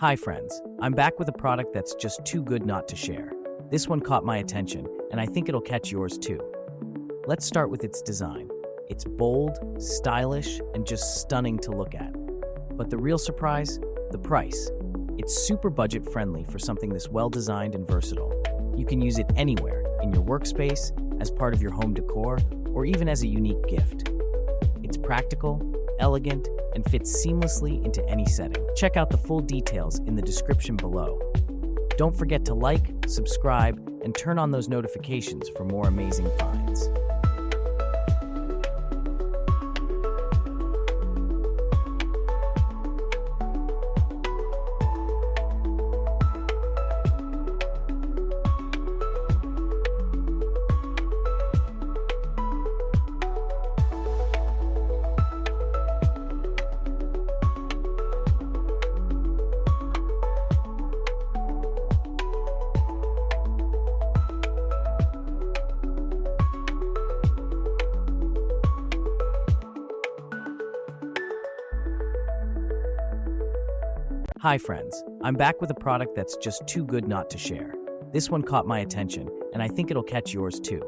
Hi friends, I'm back with a product that's just too good not to share. This one caught my attention, and I think it'll catch yours too. Let's start with its design. It's bold, stylish, and just stunning to look at. But the real surprise? The price. It's super budget friendly for something this well designed and versatile. You can use it anywhere, in your workspace, as part of your home decor, or even as a unique gift. It's practical, elegant, and fits seamlessly into any setting. Check out the full details in the description below. Don't forget to like, subscribe, and turn on those notifications for more amazing finds. Hi friends, I'm back with a product that's just too good not to share. This one caught my attention, and I think it'll catch yours too.